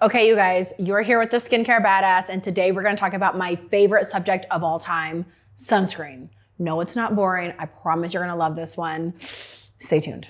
Okay, you guys, you're here with the Skincare Badass, and today we're gonna talk about my favorite subject of all time, sunscreen. No, it's not boring. I promise you're gonna love this one. Stay tuned.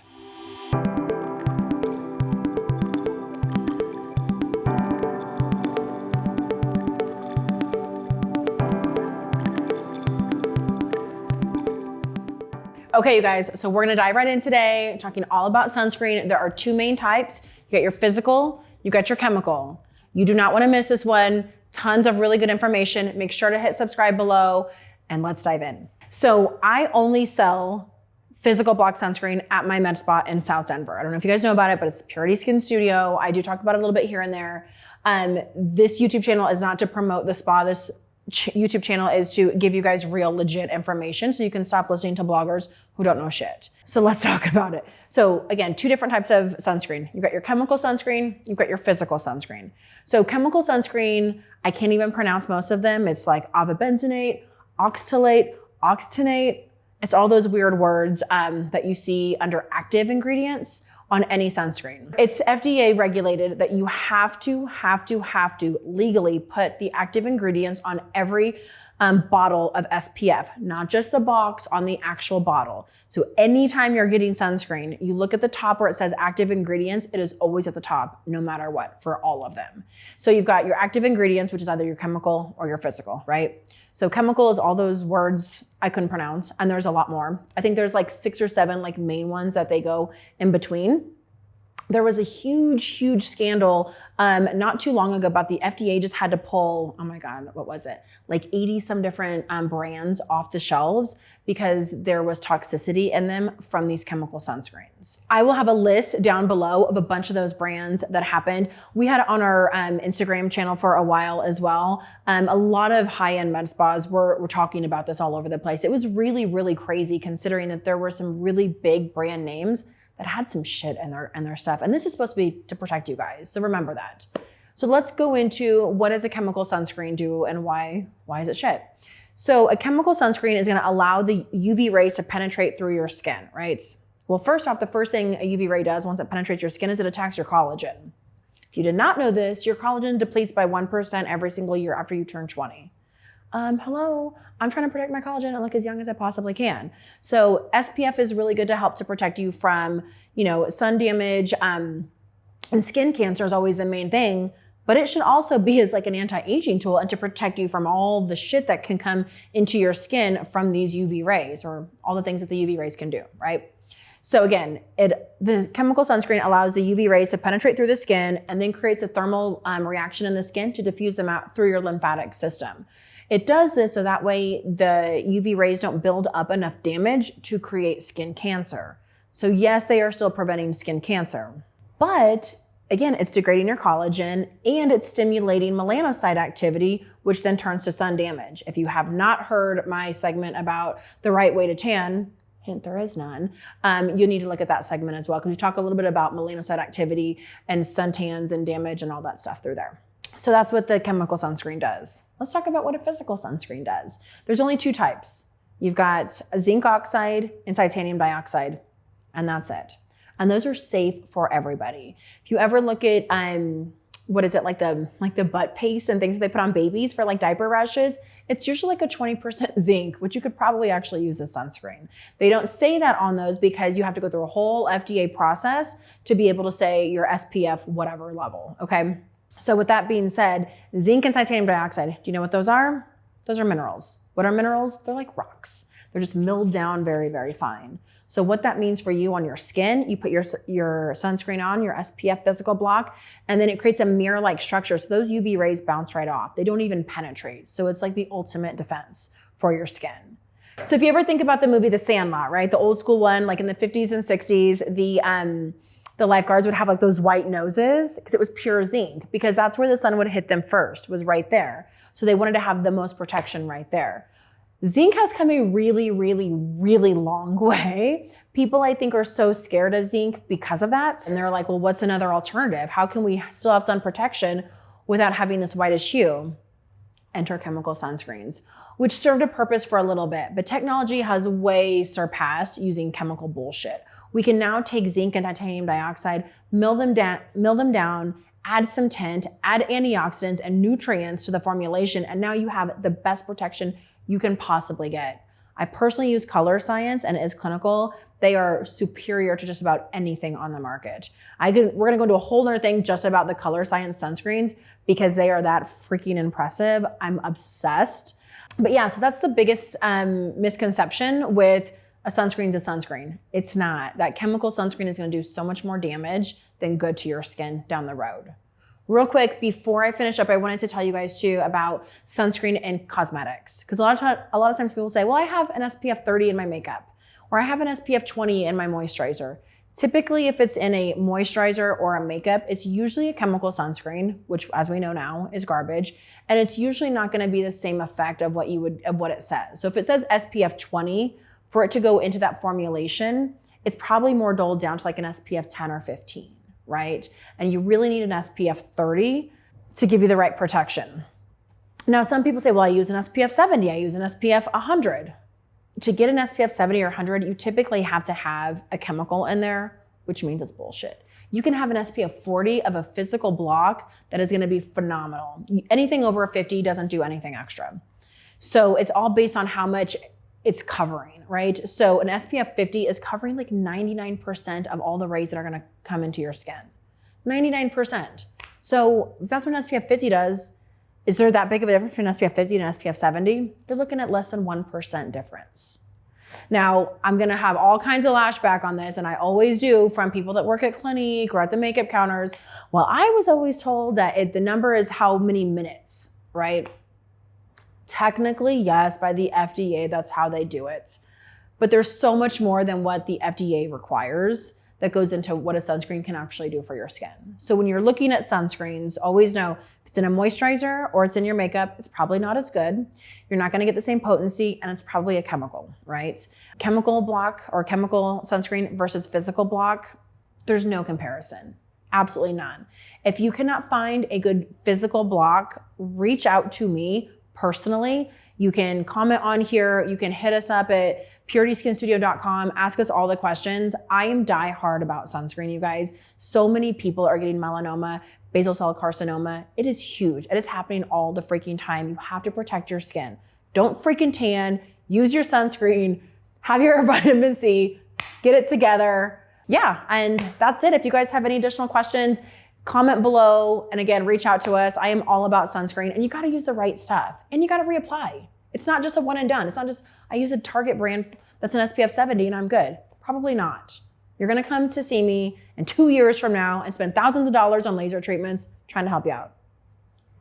Okay, you guys, so we're gonna dive right in today, talking all about sunscreen. There are two main types. You got your physical, you got your chemical. You do not wanna miss this one. Tons of really good information. Make sure to hit subscribe below and let's dive in. So I only sell physical block sunscreen at my med spa in South Denver. I don't know if you guys know about it, but it's Purity Skin Studio. I do talk about it a little bit here and there. This YouTube channel is not to promote the spa. This YouTube channel is to give you guys real legit information so you can stop listening to bloggers who don't know shit. So let's talk about it. So again, two different types of sunscreen. You've got your chemical sunscreen, you've got your physical sunscreen. So chemical sunscreen, I can't even pronounce most of them. It's like avibentonate, oxalate, oxtenate. It's all those weird words that you see under active ingredients on any sunscreen. It's FDA regulated that you have to legally put the active ingredients on every bottle of SPF, not just the box, on the actual bottle. So anytime you're getting sunscreen, you look at the top where it says active ingredients, it is always at the top, no matter what, for all of them. So you've got your active ingredients, which is either your chemical or your physical, right? So chemical is all those words I couldn't pronounce, and there's a lot more. I think there's like 6 or 7 like main ones that they go in between. There was a huge scandal not too long ago about the FDA just had to pull, oh my God, what was it? Like 80 some different brands off the shelves because there was toxicity in them from these chemical sunscreens. I will have a list down below of a bunch of those brands that happened. We had it on our Instagram channel for a while as well. A lot of high-end med spas were talking about this all over the place. It was really crazy considering that there were some really big brand names that had some shit in their stuff. And this is supposed to be to protect you guys. So remember that. So let's go into what does a chemical sunscreen do and why is it shit? So a chemical sunscreen is gonna allow the UV rays to penetrate through your skin, right? Well, first off, the first thing a UV ray does once it penetrates your skin is it attacks your collagen. If you did not know this, your collagen depletes by 1% every single year after you turn 20. Hello, I'm trying to protect my collagen and look as young as I possibly can. So SPF is really good to help to protect you from, sun damage, and skin cancer is always the main thing, but it should also be as like an anti-aging tool and to protect you from all the shit that can come into your skin from these UV rays or all the things that the UV rays can do, right? So again, the chemical sunscreen allows the UV rays to penetrate through the skin and then creates a thermal reaction in the skin to diffuse them out through your lymphatic system. It does this so that way the UV rays don't build up enough damage to create skin cancer. So yes, they are still preventing skin cancer, but again, it's degrading your collagen and it's stimulating melanocyte activity, which then turns to sun damage. If you have not heard my segment about the right way to tan, hint, there is none, you need to look at that segment as well, because we talk a little bit about melanocyte activity and suntans and damage and all that stuff through there. So that's what the chemical sunscreen does. Let's talk about what a physical sunscreen does. There's only 2 types. You've got zinc oxide and titanium dioxide, and that's it. And those are safe for everybody. If you ever look at, what is it, like the butt paste and things that they put on babies for like diaper rashes, it's usually like a 20% zinc, which you could probably actually use as sunscreen. They don't say that on those because you have to go through a whole FDA process to be able to say your SPF whatever level, okay? So with that being said, zinc and titanium dioxide, do you know what those are? Those are minerals. What are minerals? They're like rocks. They're just milled down very fine. So what that means for you on your skin, you put your sunscreen on, your SPF physical block, and then it creates a mirror-like structure. So those UV rays bounce right off. They don't even penetrate. So it's like the ultimate defense for your skin. So if you ever think about the movie The Sandlot, right? The old school one, like in the 50s and 60s, the lifeguards would have like those white noses because it was pure zinc, because that's where the sun would hit them first, was right there. So they wanted to have the most protection right there. Zinc has come a really long way. People, I think, are so scared of zinc because of that. And they're like, well, what's another alternative? How can we still have sun protection without having this whitish hue? Enter chemical sunscreens, which served a purpose for a little bit, but technology has way surpassed using chemical bullshit. We can now take zinc and titanium dioxide, mill them down, add some tint, add antioxidants and nutrients to the formulation, and now you have the best protection you can possibly get. I personally use Color Science and it is clinical. They are superior to just about anything on the market. We're gonna go into a whole other thing just about the Color Science sunscreens because they are that freaking impressive. I'm obsessed. But yeah, so that's the biggest misconception with a sunscreen's a sunscreen. It's not. That chemical sunscreen is gonna do so much more damage than good to your skin down the road. Real quick, before I finish up, I wanted to tell you guys too about sunscreen and cosmetics. Because a lot of times people say, well, I have an SPF 30 in my makeup, or I have an SPF 20 in my moisturizer. Typically, if it's in a moisturizer or a makeup, it's usually a chemical sunscreen, which as we know now is garbage. And it's usually not gonna be the same effect of what it says. So if it says SPF 20, for it to go into that formulation, it's probably more dulled down to like an SPF 10 or 15. Right? And you really need an SPF 30 to give you the right protection. Now, some people say, well, I use an SPF 70, I use an SPF 100. To get an SPF 70 or 100, you typically have to have a chemical in there, which means it's bullshit. You can have an SPF 40 of a physical block that is gonna be phenomenal. Anything over a 50 doesn't do anything extra. So it's all based on how much it's covering, right? So an SPF 50 is covering like 99% of all the rays that are gonna come into your skin. 99%. So if that's what an SPF 50 does, is there that big of a difference between an SPF 50 and an SPF 70? You're looking at less than 1% difference. Now, I'm gonna have all kinds of lashback on this, and I always do from people that work at Clinique or at the makeup counters. Well, I was always told that the number is how many minutes, right? Technically, yes, by the FDA, that's how they do it. But there's so much more than what the FDA requires that goes into what a sunscreen can actually do for your skin. So when you're looking at sunscreens, always know if it's in a moisturizer or it's in your makeup, it's probably not as good. You're not gonna get the same potency and it's probably a chemical, right? Chemical block or chemical sunscreen versus physical block, there's no comparison. Absolutely none. If you cannot find a good physical block, reach out to me personally. You can comment on here. You can hit us up at purityskinstudio.com. Ask us all the questions. I am die hard about sunscreen, you guys. So many people are getting melanoma, basal cell carcinoma. It is huge. It is happening all the freaking time. You have to protect your skin. Don't freaking tan. Use your sunscreen. Have your vitamin C. Get it together. Yeah, and that's it. If you guys have any additional questions, comment below. And again, reach out to us. I am all about sunscreen, and you got to use the right stuff and you got to reapply. It's not just a one and done. It's not just, I use a Target brand that's an SPF 70 and I'm good. Probably not. You're going to come to see me in 2 years from now and spend thousands of dollars on laser treatments trying to help you out.